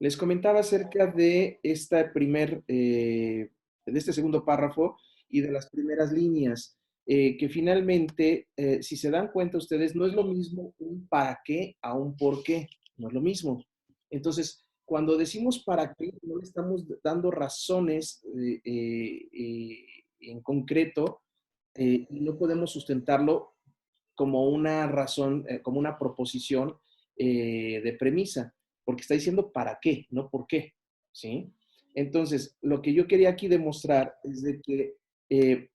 Les comentaba acerca de de este segundo párrafo y de las primeras líneas, que finalmente, si se dan cuenta ustedes, no es lo mismo un para qué a un por qué, no es lo mismo. Entonces, cuando decimos para qué, no le estamos dando razones en concreto, y no podemos sustentarlo como una razón, como una proposición de premisa, porque está diciendo para qué, no por qué, ¿sí? Entonces, lo que yo quería aquí demostrar es de que eh,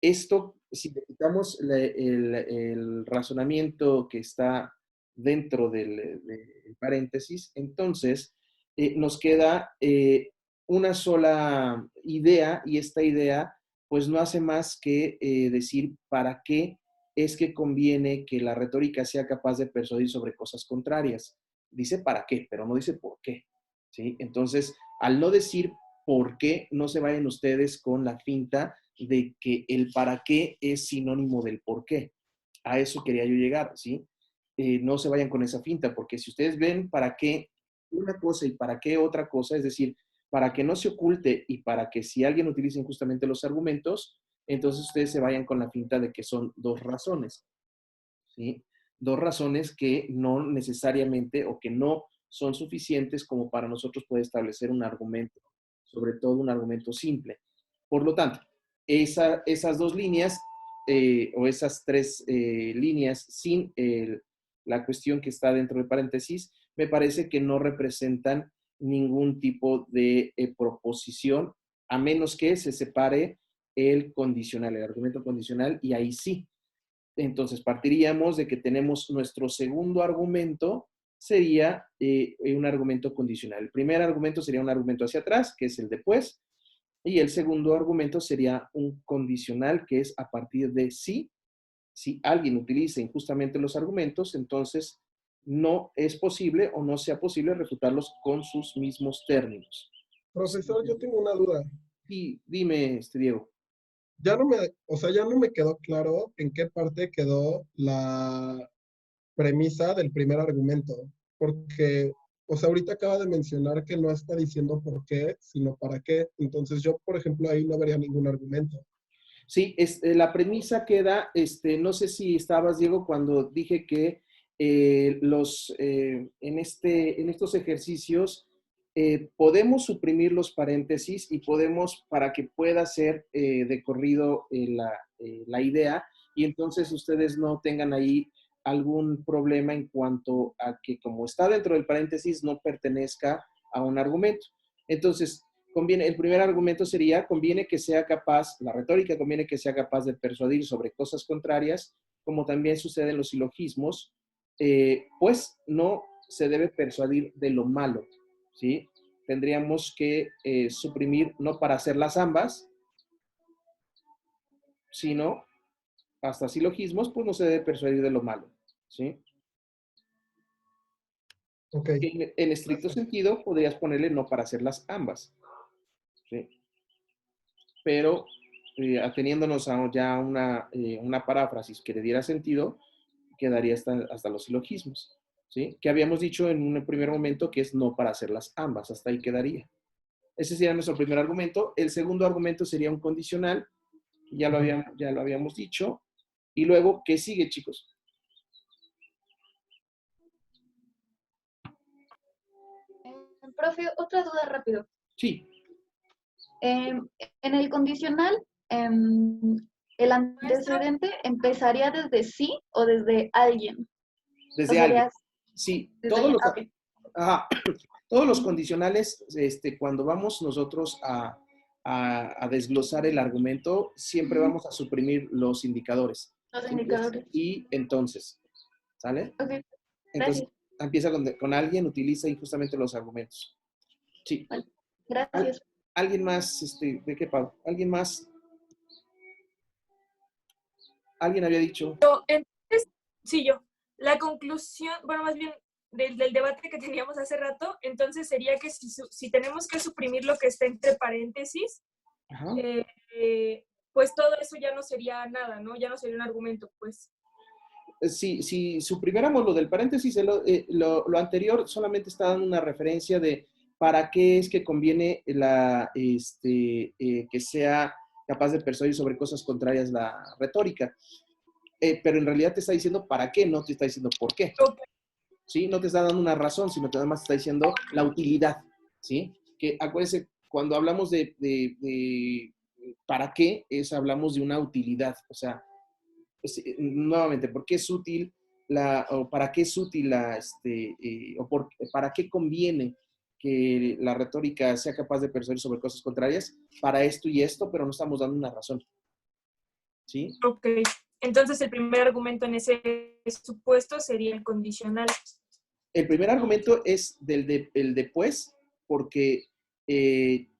esto, si le quitamos el razonamiento que está dentro del paréntesis, entonces nos queda una sola idea y esta idea pues no hace más que decir para qué es que conviene que la retórica sea capaz de persuadir sobre cosas contrarias. Dice para qué, pero no dice por qué, ¿sí? Entonces, al no decir por qué, no se vayan ustedes con la finta de que el para qué es sinónimo del por qué. A eso quería yo llegar, ¿sí? No se vayan con esa finta, porque si ustedes ven para qué una cosa y para qué otra cosa, es decir, para que no se oculte y para que si alguien utiliza injustamente los argumentos, entonces ustedes se vayan con la finta de que son dos razones, ¿sí? Dos razones que no necesariamente o que no son suficientes como para nosotros poder establecer un argumento, sobre todo un argumento simple. Por lo tanto, esas dos líneas o esas tres líneas sin la cuestión que está dentro del paréntesis, me parece que no representan ningún tipo de proposición, a menos que se separe el condicional, el argumento condicional, y ahí sí. Entonces, partiríamos de que tenemos nuestro segundo argumento, sería un argumento condicional. El primer argumento sería un argumento hacia atrás, que es el de pues, y el segundo argumento sería un condicional, que es a partir de sí. Si alguien utiliza injustamente los argumentos, entonces no es posible o no sea posible refutarlos con sus mismos términos. Profesor, yo tengo una duda. Y dime, Diego. Ya no me, o sea, ya no me quedó claro en qué parte quedó la premisa del primer argumento, porque, o sea, ahorita acaba de mencionar que no está diciendo por qué, sino para qué. Entonces yo, por ejemplo, ahí no vería ningún argumento. Sí, la premisa queda, no sé si estabas, Diego, cuando dije que en estos ejercicios podemos suprimir los paréntesis y podemos, para que pueda ser de corrido la idea, y entonces ustedes no tengan ahí algún problema en cuanto a que como está dentro del paréntesis no pertenezca a un argumento. Entonces, conviene, el primer argumento sería, conviene que sea capaz, la retórica conviene que sea capaz de persuadir sobre cosas contrarias, como también sucede en los silogismos, pues no se debe persuadir de lo malo, ¿sí? Tendríamos que suprimir, no para hacerlas ambas, sino hasta silogismos, pues no se debe persuadir de lo malo, ¿sí? Ok, En estricto gracias. sentido, podrías ponerle no para hacerlas ambas, ¿sí? Pero ateniéndonos a ya una paráfrasis que le diera sentido, quedaría hasta los silogismos, ¿sí? Que habíamos dicho en un primer momento que es no para hacerlas ambas, hasta ahí quedaría. Ese sería nuestro primer argumento. El segundo argumento sería un condicional, Ujú. ya lo habíamos dicho. Y luego, ¿qué sigue, chicos? Profe, otra duda rápido. Sí, En el condicional, ¿el antecedente empezaría desde sí o desde alguien? O desde alguien. sería Sí, desde alguien. Ok. ajá, todos los condicionales, cuando vamos nosotros a desglosar el argumento, siempre vamos a suprimir los indicadores. Los Entonces, indicadores. y entonces, ¿sale? Ok, Entonces, gracias. empieza con alguien, utiliza injustamente los argumentos. Sí. Vale, Al- gracias. ¿Alguien más, ¿de qué pago? ¿Alguien más? ¿Alguien había dicho? Entonces, sí, yo. La conclusión, bueno, más bien del debate que teníamos hace rato, entonces sería que si tenemos que suprimir lo que está entre paréntesis, Ajá. pues todo eso ya no sería nada, ¿no? Ya no sería un argumento, pues. si suprimiéramos lo del paréntesis, lo anterior solamente está dando una referencia de para qué es que conviene que sea capaz de persuadir sobre cosas contrarias la retórica. Pero en realidad te está diciendo para qué, no te está diciendo por qué. Ok. ¿Sí? No te está dando una razón, sino que además te está diciendo la utilidad. ¿Sí? Que acuérdense, cuando hablamos de para qué, hablamos de una utilidad. O sea, nuevamente, ¿por qué es útil o para qué es útil para qué conviene que la retórica sea capaz de persuadir sobre cosas contrarias? Para esto y esto, pero no estamos dando una razón. ¿Sí? Ok. Entonces, el primer argumento en ese supuesto sería el condicional. El primer argumento es el de pues, porque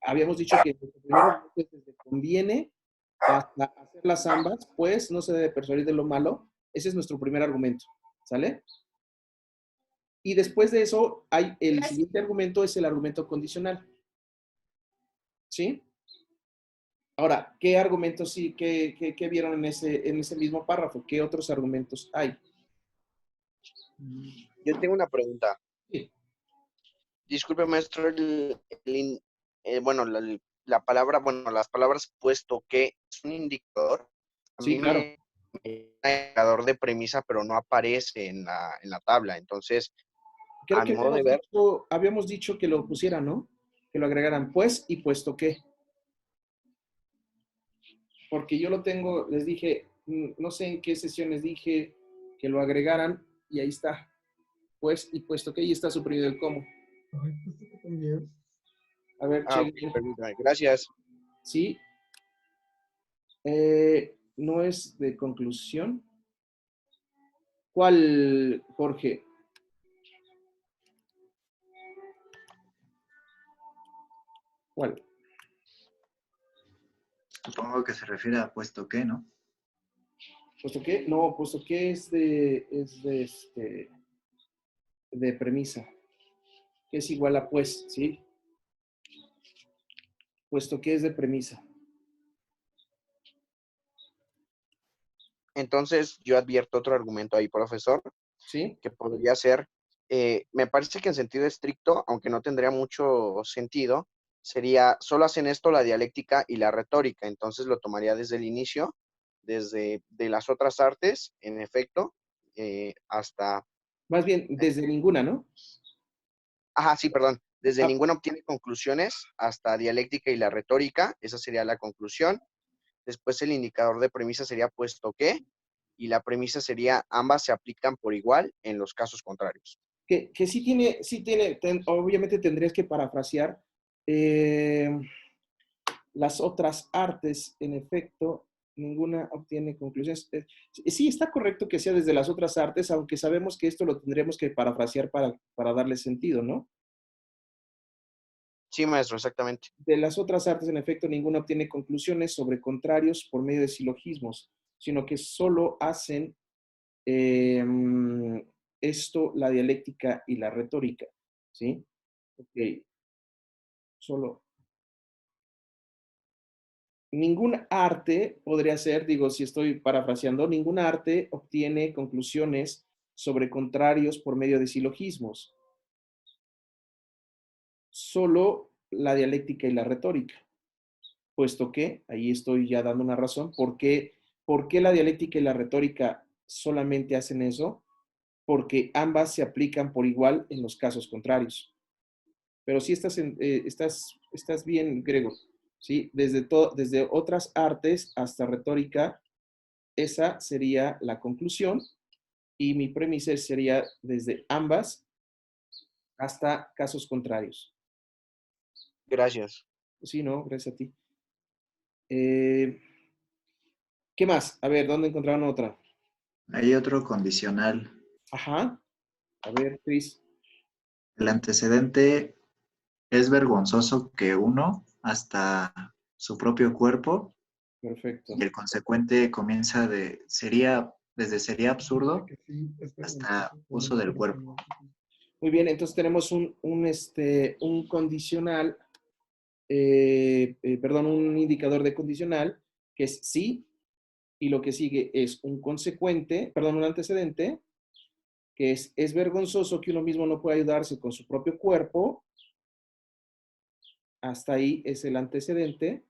habíamos dicho que el primer argumento es desde conviene hasta hacerlas ambas, pues no se debe persuadir de lo malo. Ese es nuestro primer argumento, ¿sale? Y después de eso, el siguiente argumento es el argumento condicional. ¿Sí? Ahora, ¿qué argumentos sí, qué vieron en ese mismo párrafo? ¿Qué otros argumentos hay? Yo tengo una pregunta. Sí. Disculpe, maestro, bueno, la palabra, bueno, las palabras puesto que es un indicador. A Sí, mí claro. me da indicador de premisa, pero no aparece en la tabla. Entonces, Creo a que mi modo de ver, habíamos dicho que lo pusieran, ¿no? Que lo agregaran pues y puesto que. Porque yo lo tengo, les dije, no sé en qué sesión les dije que lo agregaran y ahí está. Pues y puesto que ahí está suprimido el cómo. Ay, pues esto también. A ver, ok, chequen. permítame, gracias. Sí. No es de conclusión. ¿Cuál, Jorge? ¿Cuál? Supongo que se refiere a puesto que, ¿no? ¿Puesto que? No, puesto que es de premisa. Que es igual a pues, ¿sí? Puesto que es de premisa. Entonces, yo advierto otro argumento ahí, profesor, ¿Sí? que podría ser, me parece que en sentido estricto, aunque no tendría mucho sentido, sería, solo hacen esto la dialéctica y la retórica, entonces lo tomaría desde el inicio, desde de las otras artes, en efecto, hasta, Más bien, desde ninguna, ¿no? ajá, sí, perdón, desde Ah, ninguna obtiene conclusiones hasta dialéctica y la retórica, esa sería la conclusión. Después el indicador de premisa sería puesto que, y la premisa sería ambas se aplican por igual en los casos contrarios. que obviamente tendrías que parafrasear las otras artes, en efecto, ninguna obtiene conclusiones. Sí, está correcto que sea desde las otras artes, aunque sabemos que esto lo tendremos que parafrasear para darle sentido, ¿no? Sí, maestro, exactamente. De las otras artes, en efecto, ninguna obtiene conclusiones sobre contrarios por medio de silogismos, sino que solo hacen eh, esto la dialéctica y la retórica, ¿sí? Ok, solo. Ningún arte podría ser, digo, si estoy parafraseando, ningún arte obtiene conclusiones sobre contrarios por medio de silogismos, solo la dialéctica y la retórica, puesto que, ahí estoy ya dando una razón, ¿por qué la dialéctica y la retórica solamente hacen eso? Porque ambas se aplican por igual en los casos contrarios. Pero sí estás bien, Grego, ¿sí? Desde otras artes hasta retórica, esa sería la conclusión y mi premisa sería desde ambas hasta casos contrarios. Gracias. Sí, ¿no? Gracias a ti. ¿Qué más? A ver, ¿dónde encontraron otra? Hay otro condicional. Ajá. A ver, Chris. El antecedente es vergonzoso que uno hasta su propio cuerpo Perfecto. y el consecuente comienza desde sería Dice absurdo que sí, es hasta vergonzoso uso del conocer cuerpo. Muy bien, entonces tenemos un condicional, perdón, un indicador de condicional que es sí y lo que sigue es un consecuente, perdón, un antecedente, que es vergonzoso que uno mismo no pueda ayudarse con su propio cuerpo. Hasta ahí es el antecedente.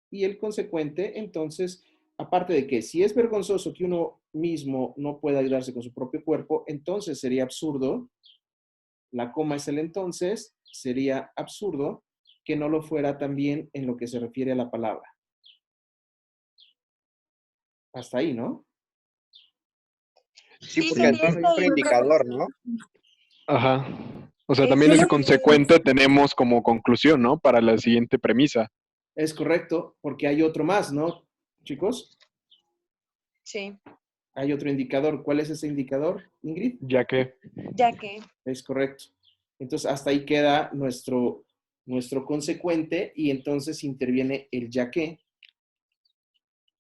Y el consecuente, entonces, aparte de que si es vergonzoso que uno mismo no pueda ayudarse con su propio cuerpo, entonces sería absurdo, la coma es el entonces, sería absurdo que no lo fuera también en lo que se refiere a la palabra. Hasta ahí, ¿no? Sí, Sí, porque sería entonces hay otro indicador, ¿no? Ajá. O sea, Es también ese lo que- consecuente tenemos como conclusión, ¿no? Para la siguiente premisa. Es correcto, porque hay otro más, ¿no, chicos? Sí, Hay otro indicador. ¿Cuál es ese indicador, Ingrid? Ya que, ya que. Es correcto. Entonces, hasta ahí queda nuestro consecuente y entonces interviene el ya que,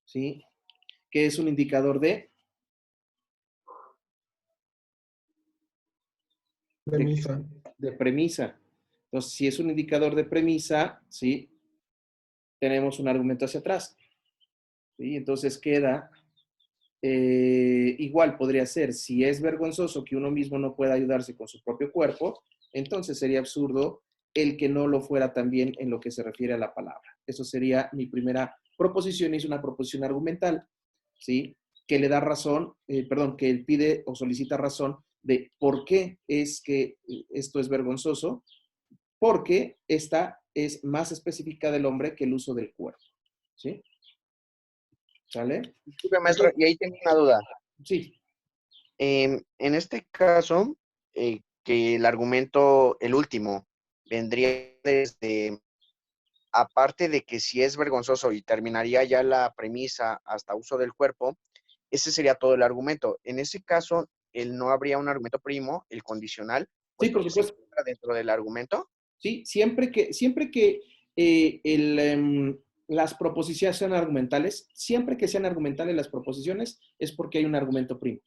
¿sí? Que es un indicador Premisa. de premisa. Entonces, si es un indicador de premisa, ¿sí? Tenemos un argumento hacia atrás, ¿sí? Entonces queda, igual podría ser, si es vergonzoso que uno mismo no pueda ayudarse con su propio cuerpo, entonces sería absurdo el que no lo fuera también en lo que se refiere a la palabra. Eso sería mi primera proposición, es una proposición argumental, ¿sí? Que le da razón, perdón, que él pide o solicita razón de por qué es que esto es vergonzoso, porque esta es más específica del hombre que el uso del cuerpo, ¿sí? ¿Sale? Disculpe, maestro, y ahí tengo una duda. Sí, En este caso, que el argumento, el último, vendría desde, aparte de que si es vergonzoso y terminaría ya la premisa hasta uso del cuerpo, ese sería todo el argumento. En ese caso, no habría un argumento primo, el condicional, sí, puesto por que se supuesto. encuentra dentro del argumento. Sí, siempre que las proposiciones sean argumentales, siempre que sean argumentales las proposiciones, es porque hay un argumento primo,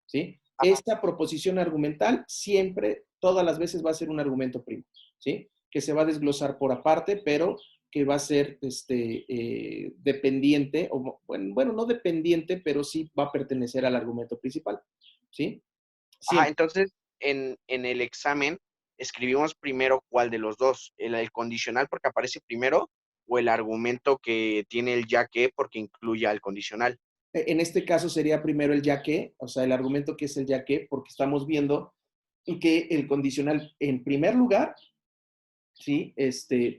¿sí? Esta proposición argumental siempre, todas las veces va a ser un argumento primo, ¿sí? Que se va a desglosar por aparte, pero que va a ser dependiente, o bueno, no dependiente, pero sí va a pertenecer al argumento principal, ¿sí? Ajá, Siempre. entonces, en el examen, escribimos primero cuál de los dos, el condicional porque aparece primero o el argumento que tiene el ya que porque incluye al condicional. En este caso sería primero el ya que, o sea, el argumento que es el ya que, porque estamos viendo que el condicional, en primer lugar, ¿sí?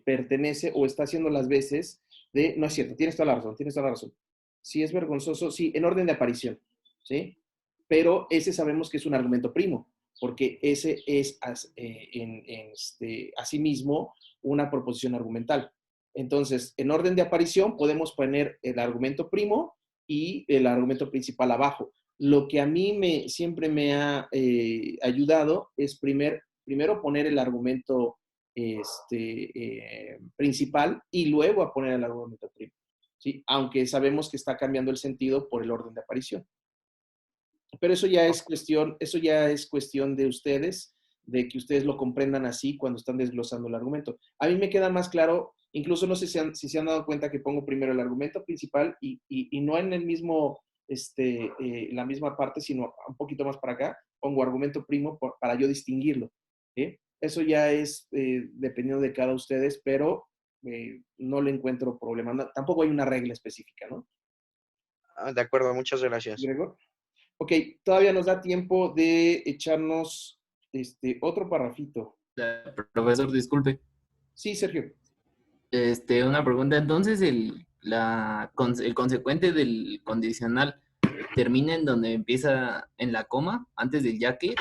Pertenece o está haciendo las veces de, no es cierto, tienes toda la razón, tienes toda la razón. Si es vergonzoso, sí, en orden de aparición, ¿sí? Pero ese sabemos que es un argumento primo, porque ese es asimismo una proposición argumental. Entonces, en orden de aparición podemos poner el argumento primo y el argumento principal abajo. Lo que a mí siempre me ha ayudado es primero poner el argumento principal y luego a poner el argumento primo, ¿sí? Aunque sabemos que está cambiando el sentido por el orden de aparición. Pero eso ya es cuestión de ustedes, de que ustedes lo comprendan así cuando están desglosando el argumento. A mí me queda más claro, incluso no sé si se han dado cuenta que pongo primero el argumento principal y no en el mismo, la misma parte, sino un poquito más para acá, pongo argumento primo para yo distinguirlo, ¿sí? Eso ya es dependiendo de cada ustedes, pero no le encuentro problema. No, tampoco hay una regla específica, ¿no? De acuerdo, muchas gracias. Gregor. Ok, todavía nos da tiempo de echarnos otro parrafito. Profesor, disculpe. Sí, Sergio. Una pregunta. Entonces, el consecuente del condicional termina en donde empieza en la coma, antes del ya que.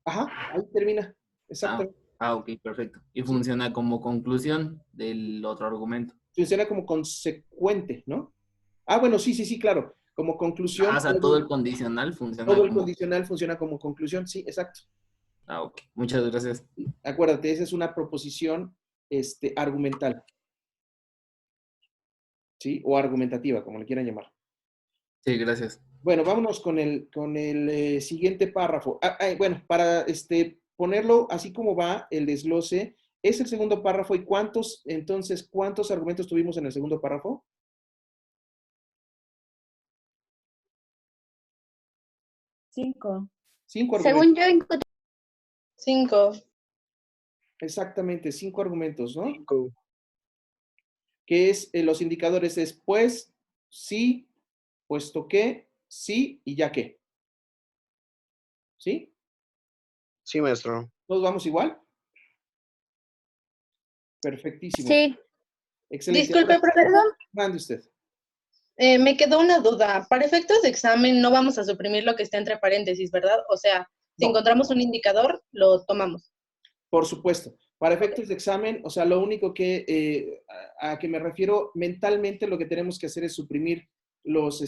Ajá, ahí termina. Exacto. Ok, perfecto. Y Sí. funciona como conclusión del otro argumento. Funciona como consecuente, ¿no? Ah, bueno, sí, claro. Como conclusión. O sea, todo el condicional funciona todo el como... condicional funciona como conclusión, sí, exacto. Ok. Muchas gracias. Acuérdate, esa es una proposición argumental. ¿Sí? O argumentativa, como le quieran llamar. Sí, gracias. Bueno, vámonos con el siguiente párrafo. Bueno, para ponerlo así como va el desglose, es el segundo párrafo. ¿Y cuántos argumentos tuvimos en el segundo párrafo? 5. 5 argumentos. Según yo encontré 5. Exactamente, 5 argumentos, ¿no? 5. Que es, los indicadores es pues, sí, puesto que, sí y ya que. ¿Sí? Sí, maestro. ¿Todos vamos igual? Perfectísimo. sí. Excelente. Disculpe, Ahora, profesor. mande usted. Me quedó una duda. Para efectos de examen no vamos a suprimir lo que está entre paréntesis, ¿verdad? O sea, si No. encontramos un indicador, lo tomamos. Por supuesto. Para efectos de examen, o sea, lo único que a que me refiero mentalmente, lo que tenemos que hacer es suprimir los,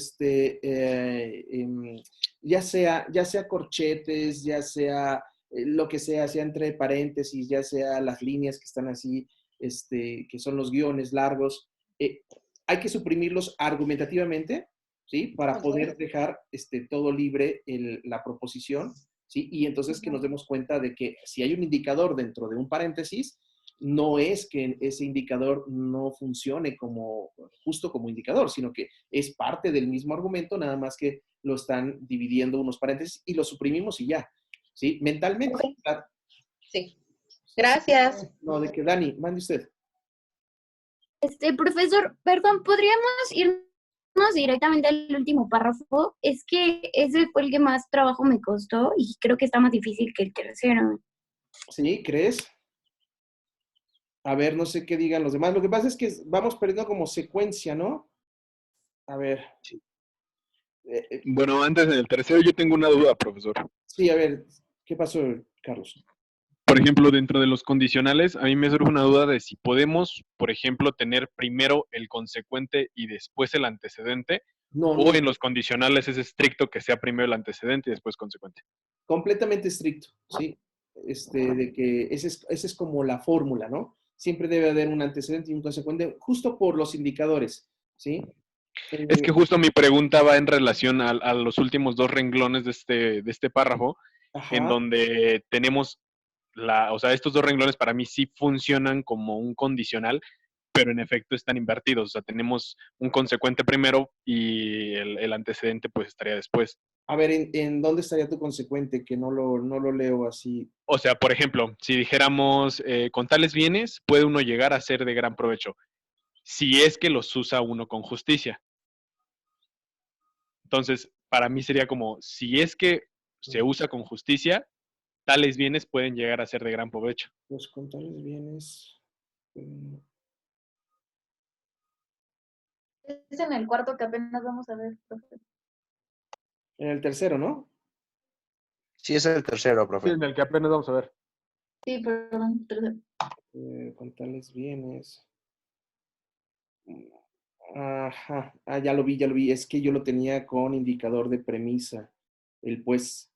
ya sea corchetes, ya sea lo que sea entre paréntesis, ya sea las líneas que están así, que son los guiones largos. Hay que suprimirlos argumentativamente, ¿sí? Para Ok. poder dejar todo libre la proposición. ¿Sí? Y entonces que nos demos cuenta de que si hay un indicador dentro de un paréntesis, no es que ese indicador no funcione justo como indicador, sino que es parte del mismo argumento, nada más que lo están dividiendo unos paréntesis y lo suprimimos y ya. ¿Sí? Mentalmente. Ok. Claro. Sí. Gracias. No, de que Dani, mande usted. Profesor, perdón, ¿podríamos irnos directamente al último párrafo? Es que ese fue el que más trabajo me costó y creo que está más difícil que el tercero. ¿Sí? ¿Crees? A ver, no sé qué digan los demás. Lo que pasa es que vamos perdiendo como secuencia, ¿no? A ver. Bueno, antes del tercero yo tengo una duda, profesor. Sí, a ver, ¿qué pasó, Carlos? Por ejemplo, dentro de los condicionales, a mí me surge una duda de si podemos, por ejemplo, tener primero el consecuente y después el antecedente, No, o no, en los condicionales es estricto que sea primero el antecedente y después consecuente. completamente estricto, ¿sí? De que esa es como la fórmula, ¿no? Siempre debe haber un antecedente y un consecuente, justo por los indicadores, ¿sí? Es que justo mi pregunta va en relación a los últimos dos renglones de este párrafo, en Ajá. donde tenemos o sea, estos dos renglones para mí sí funcionan como un condicional, pero en efecto están invertidos. O sea, tenemos un consecuente primero y el antecedente pues estaría después. A ver, ¿en dónde estaría tu consecuente? Que no lo leo así. O sea, por ejemplo, si dijéramos, con tales bienes puede uno llegar a ser de gran provecho, si es que los usa uno con justicia. Entonces, para mí sería como, si es que se usa con justicia, tales bienes pueden llegar a ser de gran provecho. Los contables bienes. Es en el cuarto que apenas vamos a ver, profe. En el tercero, ¿no? Sí, es el tercero, Sí, profe. en el que apenas vamos a ver. Sí, perdón, tercero. Contables bienes. Ajá, ya lo vi. Es que yo lo tenía con indicador de premisa. El pues.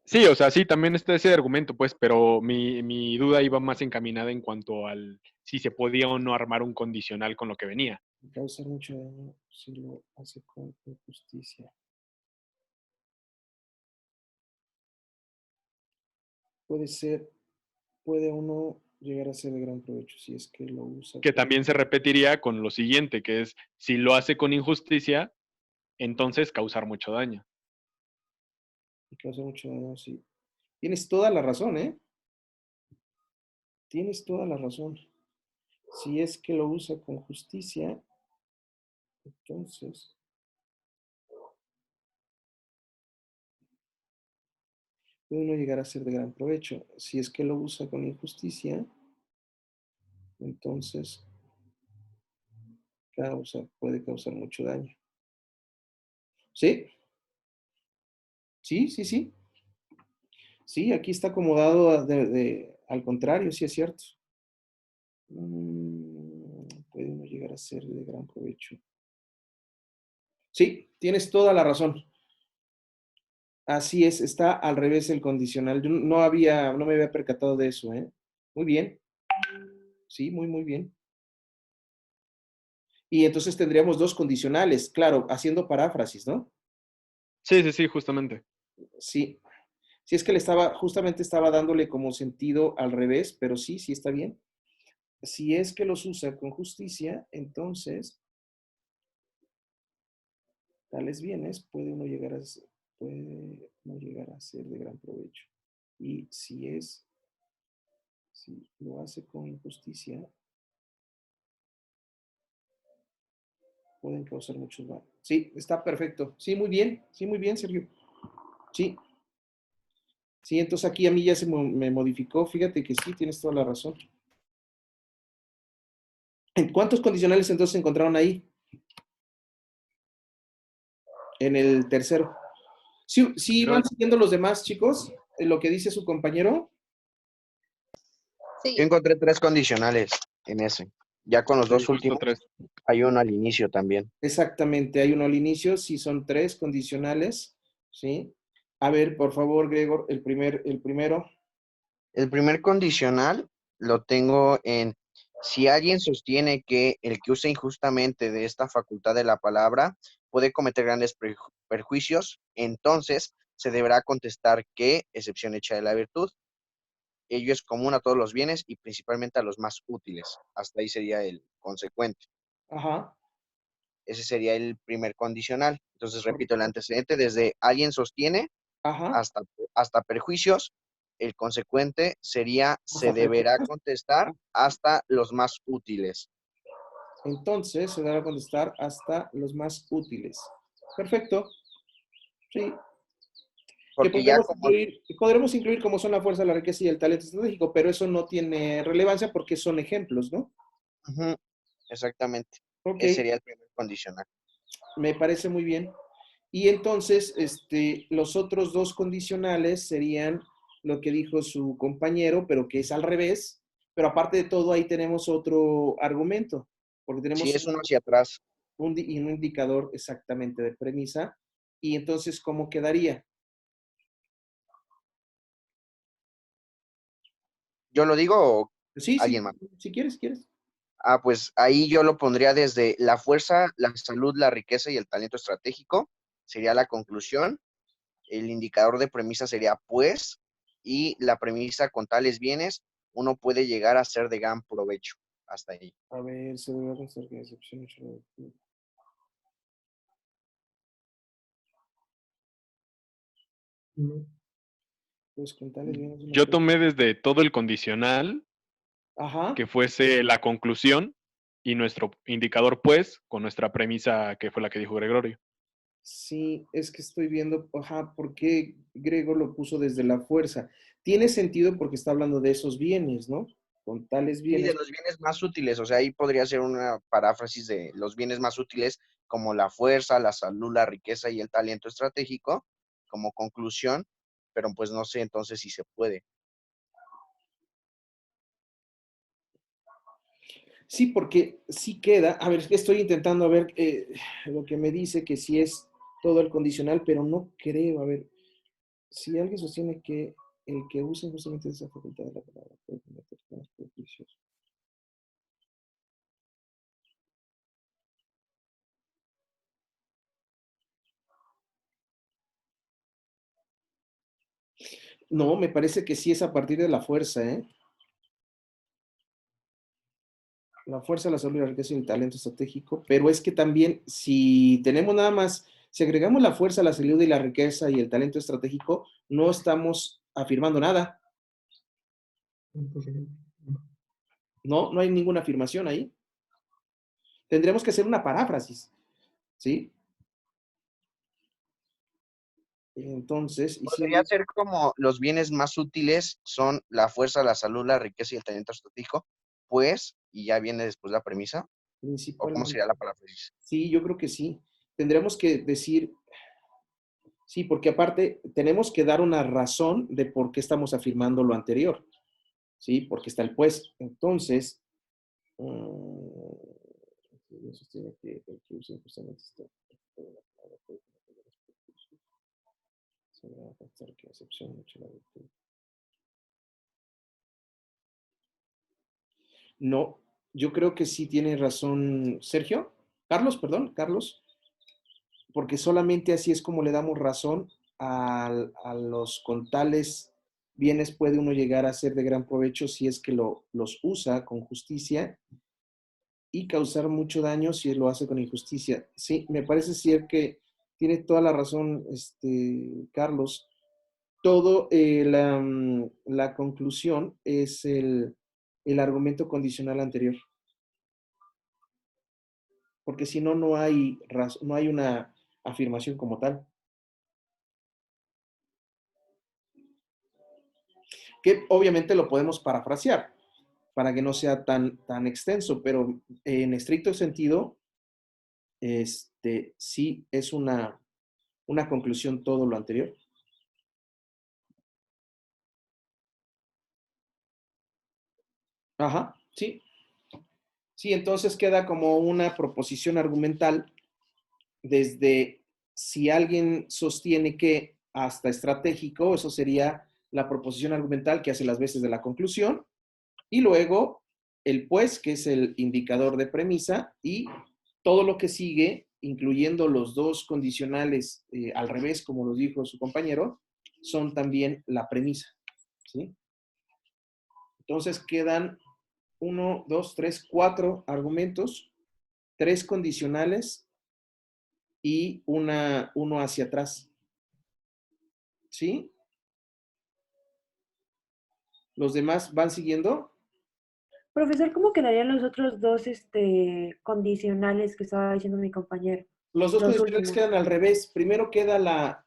Sí, o sea, sí, también está ese argumento, pues, pero mi duda iba más encaminada en cuanto al si se podía o no armar un condicional con lo que venía. Causar mucho daño si lo hace con injusticia. Puede uno llegar a ser de gran provecho si es que lo usa. Que también se repetiría con lo siguiente, que es, si lo hace con injusticia, entonces causar mucho daño. Y causa mucho daño, sí. Tienes toda la razón, ¿eh? Tienes toda la razón. Si es que lo usa con justicia, entonces puede uno llegar a ser de gran provecho. Si es que lo usa con injusticia, entonces puede causar mucho daño. ¿Sí? Sí. Sí, aquí está acomodado al contrario, sí es cierto. Puede uno llegar a ser de gran provecho. Sí, tienes toda la razón. Así es, está al revés el condicional. Yo no me había percatado de eso, ¿eh? Muy bien. Sí, muy bien. Y entonces tendríamos dos condicionales, claro, haciendo paráfrasis, ¿no? Sí, justamente. Sí. Sí, es que justamente estaba dándole como sentido al revés, pero sí está bien. Si es que los usa con justicia, entonces tales bienes puede uno llegar a ser de gran provecho. Y si lo hace con injusticia, pueden causar muchos daños. Sí, está perfecto. Sí, muy bien, Sergio. Sí. Sí, entonces aquí a mí ya me modificó. Fíjate que sí, tienes toda la razón. ¿Cuántos condicionales entonces se encontraron ahí? En el tercero. Sí, van siguiendo los demás, chicos, lo que dice su compañero. Sí. Yo encontré 3 condicionales en ese. Ya con los Sí, 2 justo últimos, 3. hay uno al inicio también. Exactamente, hay uno al inicio, sí son 3 condicionales, ¿sí? A ver, por favor, Gregor, el primero. El primer condicional lo tengo en: si alguien sostiene que el que usa injustamente de esta facultad de la palabra puede cometer grandes perjuicios, entonces se deberá contestar que, excepción hecha de la virtud, ello es común a todos los bienes y principalmente a los más útiles. Hasta ahí sería el consecuente. Ajá. Ese sería el primer condicional. Entonces, repito, el Correcto. antecedente desde alguien sostiene Ajá. hasta perjuicios. El consecuente sería: se Hasta deberá perfecto. contestar hasta los más útiles. Entonces, se dará a contestar hasta los más útiles. Perfecto. Sí. Que Porque ya como... podremos incluir como son la fuerza, la riqueza y el talento estratégico, pero eso no tiene relevancia porque son ejemplos, ¿no? Ujú, exactamente. Ok, Ese sería el primer condicional. me parece muy bien. Y entonces, los otros 2 condicionales serían lo que dijo su compañero, pero que es al revés. Pero aparte de todo, ahí tenemos otro argumento, porque Sí, tenemos es uno hacia atrás. un indicador exactamente de premisa. Y entonces, ¿cómo quedaría? ¿Yo lo digo o Sí, alguien más? si quieres, quieres. Ah, pues ahí yo lo pondría desde la fuerza, la salud, la riqueza y el talento estratégico. Sería la conclusión. El indicador de premisa sería pues, y la premisa: con tales bienes, uno puede llegar a ser de gran provecho. Hasta ahí. A ver, se debe pensar que excepción. No. Pues con tales bienes uno Yo puede- tomé desde todo el condicional Ajá. que fuese la conclusión y nuestro indicador pues con nuestra premisa que fue la que dijo Gregorio. Sí, es que estoy viendo, ajá, por qué Grego lo puso desde la fuerza. Tiene sentido porque está hablando de esos bienes, ¿no? Con tales Y de bienes. los bienes más útiles, o sea, ahí podría ser una paráfrasis de los bienes más útiles, como la fuerza, la salud, la riqueza y el talento estratégico, como conclusión, pero pues no sé entonces si se puede. Sí, porque sí queda. A ver, estoy intentando ver lo que me dice que sí es todo el condicional, pero no creo. A ver, si alguien sostiene que el que usa justamente esa facultad de la palabra puede cometer más perjuicios. No, me parece que sí es a partir de la fuerza, ¿eh? La fuerza, la salud, la riqueza y el talento estratégico, pero es que también si tenemos nada más, si agregamos la fuerza, la salud y la riqueza y el talento estratégico, no estamos afirmando nada, ¿no? No hay ninguna afirmación ahí. Tendremos que hacer una paráfrasis, ¿sí? Entonces, y si Podría alguien, ser como: los bienes más útiles son la fuerza, la salud, la riqueza y el talento estratégico, pues, y ya viene después la premisa, o cómo principalmente, sería la paráfrasis. sí, yo creo que sí. Tendremos que decir, sí, porque aparte tenemos que dar una razón de por qué estamos afirmando lo anterior, ¿sí? Porque está el pues. Entonces, sostiene que el que usa justamente está se va a pensar que excepción mucho la virtud. No, yo creo que sí tiene razón Sergio. Carlos, perdón, Carlos, porque solamente así es como le damos razón a los contales bienes puede uno llegar a ser de gran provecho si es que los usa con justicia y causar mucho daño si lo hace con injusticia. Sí, me parece ser que Tiene toda la razón, Carlos. Todo, la conclusión es el argumento condicional anterior. Porque si no, no hay una afirmación como tal. Que obviamente lo podemos parafrasear para que no sea tan extenso, pero en estricto sentido, sí es una conclusión todo lo anterior. Ajá, sí. Sí, entonces queda como una proposición argumental desde si alguien sostiene que hasta estratégico, eso sería la proposición argumental que hace las veces de la conclusión, y luego el pues, que es el indicador de premisa, y todo lo que sigue, incluyendo los dos condicionales al revés, como lo dijo su compañero, son también la premisa, ¿sí? Entonces quedan 1, 2, 3, 4 argumentos, 3 condicionales y uno hacia atrás. ¿Sí? ¿Los demás van siguiendo? Profesor, ¿cómo quedarían los otros dos condicionales que estaba diciendo mi compañero? Los dos Los condicionales últimos. quedan al revés. Primero queda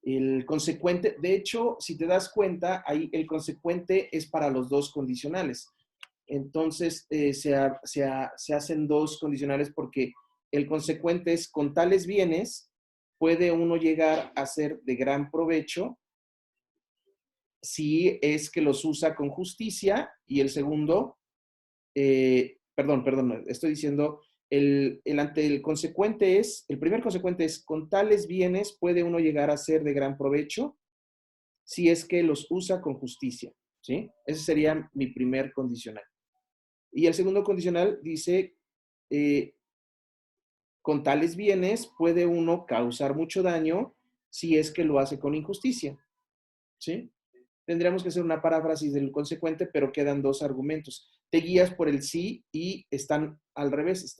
el consecuente. De hecho, si te das cuenta, ahí el consecuente es para los dos condicionales. Entonces, se hacen dos condicionales porque el consecuente es con tales bienes puede uno llegar a ser de gran provecho si es que los usa con justicia, y el segundo, perdón, estoy diciendo, el consecuente es, el primer consecuente es, con tales bienes puede uno llegar a ser de gran provecho si es que los usa con justicia, ¿sí? Ese sería mi primer condicional. Y el segundo condicional dice, con tales bienes puede uno causar mucho daño si es que lo hace con injusticia, ¿sí? Tendríamos que hacer una paráfrasis del consecuente, pero quedan dos argumentos. Te guías por el sí y están al revés,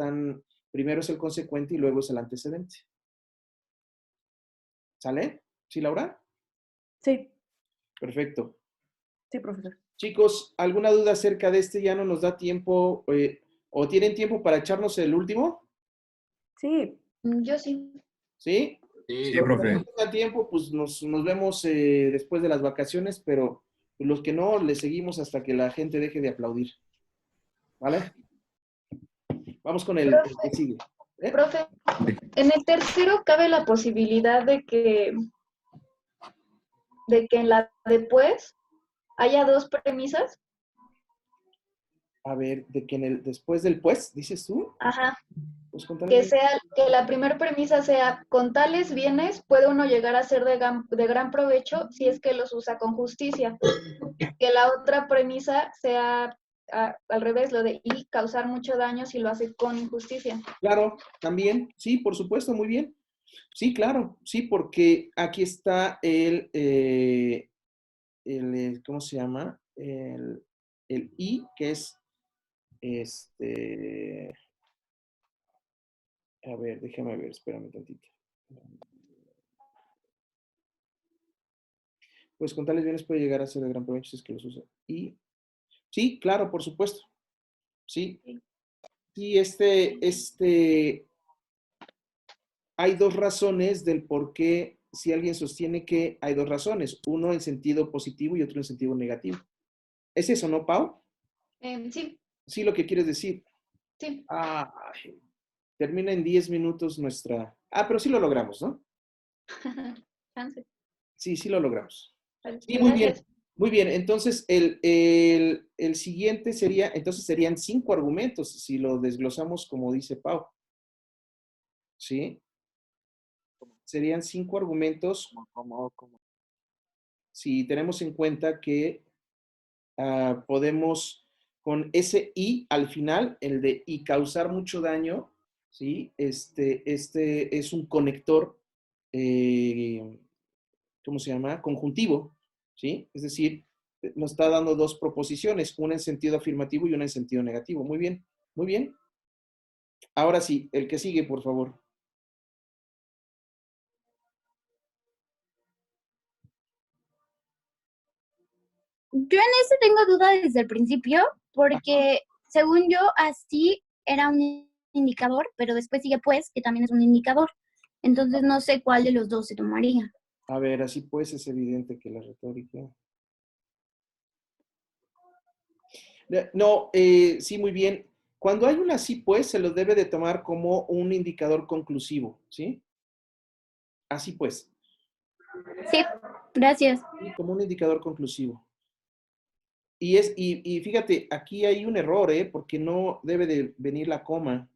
primero es el consecuente y luego es el antecedente. ¿Sale? ¿Sí, Laura? Sí. Perfecto. Sí, profesor. Chicos, ¿alguna duda acerca de este? Ya no nos da tiempo, ¿o tienen tiempo para echarnos el último? Sí. Yo sí. ¿Sí? Sí, Los que profe. no tengan tiempo, pues nos vemos después de las vacaciones, pero los que no, le seguimos hasta que la gente deje de aplaudir. ¿Vale? Vamos con el que sigue. Profe, en el tercero cabe la posibilidad de que en la después haya dos premisas. A ver, de que después del pues, dices tú. Ajá. Pues Que la primera premisa sea, con tales bienes puede uno llegar a ser de gran provecho si es que los usa con justicia. Que la otra premisa sea al revés, lo de y causar mucho daño si lo hace con injusticia. Claro, también, sí, por supuesto, muy bien. Sí, claro, sí, porque aquí está ¿cómo se llama? El y, que es, a ver, déjame ver, espérame tantito. Pues con tales bienes puede llegar a ser de gran provecho si es que los usa. Y, sí, claro, por supuesto. Sí. Sí, hay dos razones del por qué, si alguien sostiene que hay dos razones, uno en sentido positivo y otro en sentido negativo. ¿Es eso, no, Pau? Sí. Sí, lo que quieres decir. Sí. Termina en 10 minutos nuestra... pero sí lo logramos, ¿no? Sí lo logramos. Sí, muy bien. Muy bien, entonces el siguiente serían 5 argumentos, si lo desglosamos como dice Pau. ¿Sí? Serían 5 argumentos. Si tenemos en cuenta que podemos, con ese y al final, el de y causar mucho daño, ¿sí? Este es un conector, ¿cómo se llama? Conjuntivo, ¿sí? Es decir, nos está dando dos proposiciones, una en sentido afirmativo y una en sentido negativo. Muy bien, muy bien. Ahora sí, el que sigue, por favor. Yo en ese tengo duda desde el principio, porque según yo, así era un indicador, pero después sigue pues, que también es un indicador. Entonces no sé cuál de los dos se tomaría. A ver, así pues es evidente que la retórica. No, sí, muy bien. Cuando hay un así pues, se lo debe de tomar como un indicador conclusivo, ¿sí? Así pues. Sí, gracias. Sí, como un indicador conclusivo. Y fíjate, aquí hay un error, porque no debe de venir la coma.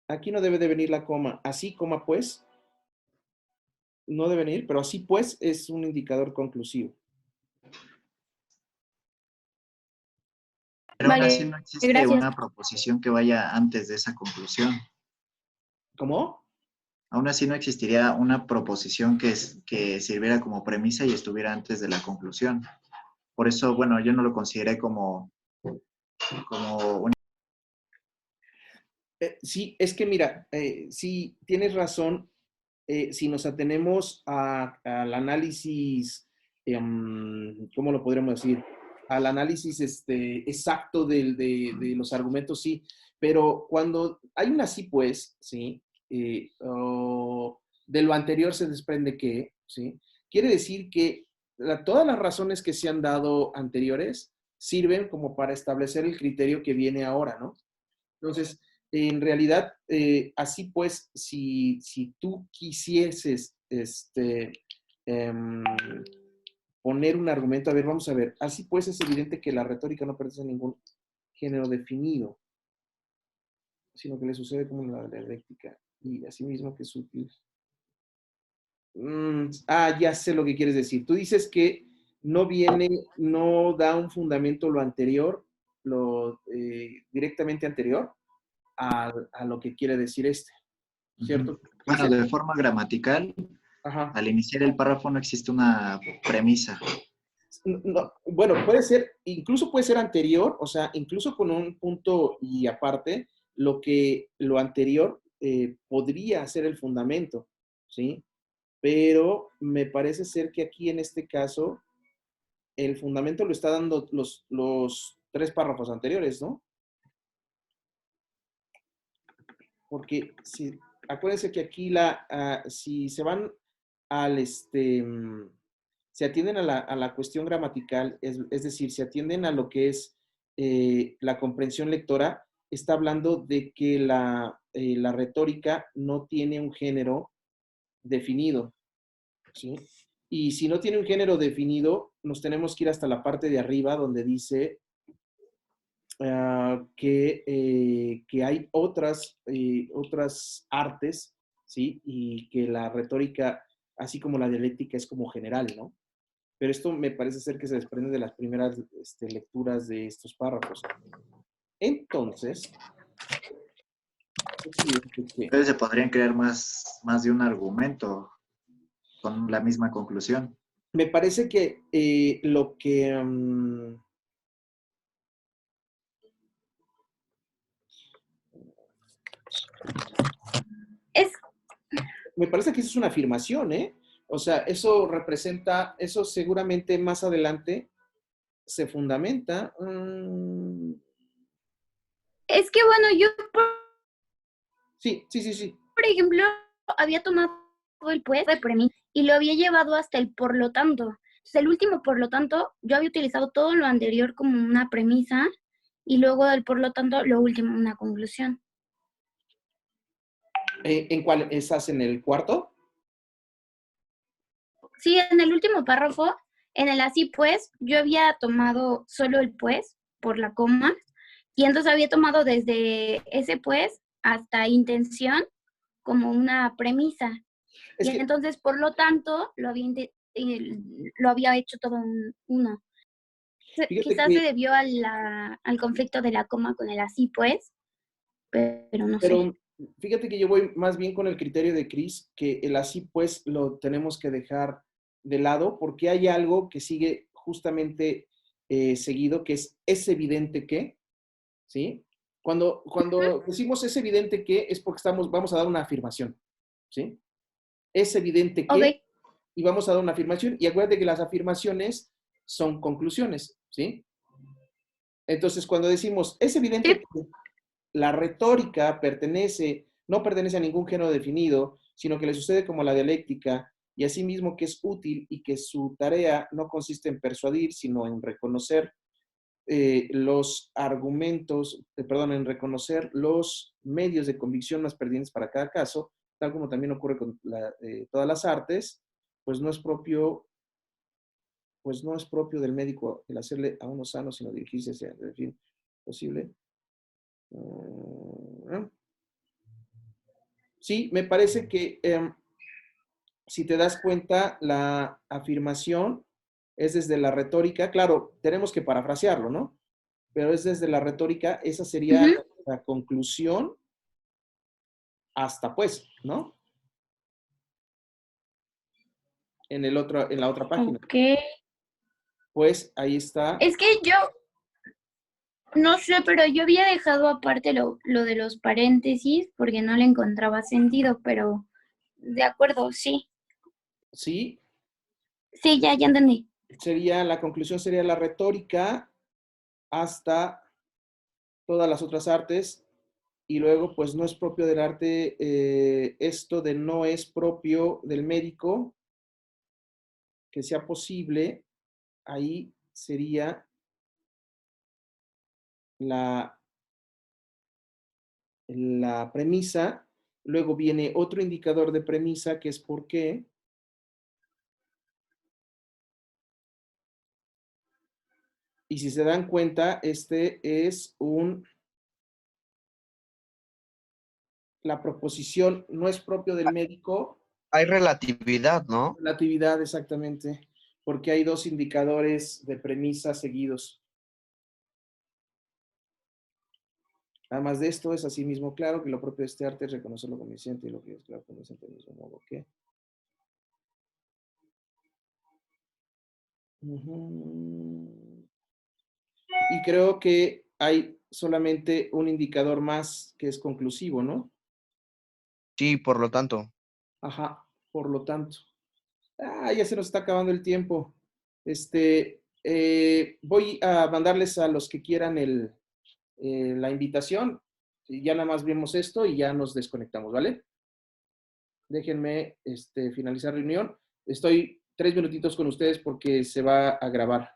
Aquí no debe de venir la coma. Así, coma pues, no debe venir, pero así pues es un indicador conclusivo. Pero aún Vale, así no existe gracias. una proposición que vaya antes de esa conclusión. ¿Cómo? Aún así no existiría una proposición que sirviera como premisa y estuviera antes de la conclusión. Por eso, bueno, yo no lo consideré como un... Sí, es que mira, sí, tienes razón. Si nos atenemos al análisis, ¿cómo lo podríamos decir? Al análisis exacto de los argumentos, sí. Pero cuando hay una sí, pues, sí, de lo anterior se desprende que, sí, quiere decir que todas las razones que se han dado anteriores sirven como para establecer el criterio que viene ahora, ¿no? Entonces, en realidad, así pues, si tú quisieses em, poner un argumento, a ver, vamos a ver, así pues es evidente que la retórica no pertenece a ningún género definido, sino que le sucede como en la dialéctica, y asimismo que es útil. Ya sé lo que quieres decir. Tú dices que no da un fundamento lo anterior, lo directamente anterior a lo que quiere decir ¿cierto? Bueno, de forma gramatical, Ajá. al iniciar el párrafo no existe una premisa. No, bueno, incluso puede ser anterior, o sea, incluso con un punto y aparte, lo anterior podría ser el fundamento, ¿sí? Pero me parece ser que aquí en este caso, el fundamento lo está dando los 3 párrafos anteriores, ¿no? Porque acuérdense que aquí si se van se atienden a la cuestión gramatical, es decir, se atienden a lo que es la comprensión lectora, está hablando de que la retórica no tiene un género definido, ¿sí? Y si no tiene un género definido, nos tenemos que ir hasta la parte de arriba donde dice que hay otras artes, ¿sí? Y que la retórica, así como la dialéctica, es como general, ¿no? Pero esto me parece ser que se desprende de las primeras lecturas de estos párrafos. Entonces, Entonces se podrían crear más de un argumento con la misma conclusión. me parece que lo que... me parece que eso es una afirmación, ¿eh? O sea, eso seguramente más adelante se fundamenta. Es que bueno, yo Sí. por ejemplo, había tomado el pues de premisa y lo había llevado hasta el por lo tanto. Entonces, el último por lo tanto, yo había utilizado todo lo anterior como una premisa y luego del por lo tanto, lo último, una conclusión. ¿En cuál estás? ¿En el cuarto? Sí, en el último párrafo, en el así pues, yo había tomado solo el pues por la coma y entonces había tomado desde ese pues hasta intención como una premisa. Entonces, por lo tanto, lo había hecho todo uno. Quizás se debió al conflicto de la coma con el así pues, pero no sé. Fíjate que yo voy más bien con el criterio de Chris, que el así pues lo tenemos que dejar de lado porque hay algo que sigue justamente seguido, que es evidente que, ¿sí? Cuando decimos es evidente que es porque vamos a dar una afirmación, ¿sí? Es evidente que, y vamos a dar una afirmación. Y acuérdate que las afirmaciones son conclusiones, ¿sí? Entonces, cuando decimos, es evidente que la retórica no pertenece a ningún género definido, sino que le sucede como la dialéctica, y asimismo que es útil y que su tarea no consiste en persuadir, sino en reconocer los argumentos, en reconocer los medios de convicción más pertinentes para cada caso, tal como también ocurre con todas las artes, pues no es propio del médico el hacerle a uno sano, sino dirigirse hacia el fin posible. Sí, me parece que si te das cuenta, la afirmación es desde la retórica. Claro, tenemos que parafrasearlo, ¿no? Pero es desde la retórica, esa sería la conclusión hasta pues, ¿no? En la otra página. Ok. Pues ahí está. Es que yo, no sé, pero yo había dejado aparte lo de los paréntesis porque no le encontraba sentido, pero de acuerdo, sí. Sí. Sí, ya entendí. La conclusión sería la retórica hasta todas las otras artes, y luego pues no es propio del arte, esto de no es propio del médico, que sea posible, ahí sería la premisa. Luego viene otro indicador de premisa que es por qué. Y si se dan cuenta, este es la proposición no es propio del médico. Hay relatividad, ¿no? Relatividad, exactamente, porque hay dos indicadores de premisa seguidos. Además de esto, es asimismo claro que lo propio de este arte es reconocer lo convincente y lo que es claro convincente del mismo modo que. Y creo que hay solamente un indicador más que es conclusivo, ¿no? Sí, por lo tanto. Ajá, por lo tanto. Ya se nos está acabando el tiempo. Voy a mandarles a los que quieran la invitación. Ya nada más vemos esto y ya nos desconectamos, ¿vale? Déjenme finalizar reunión. Estoy 3 minutitos con ustedes porque se va a grabar.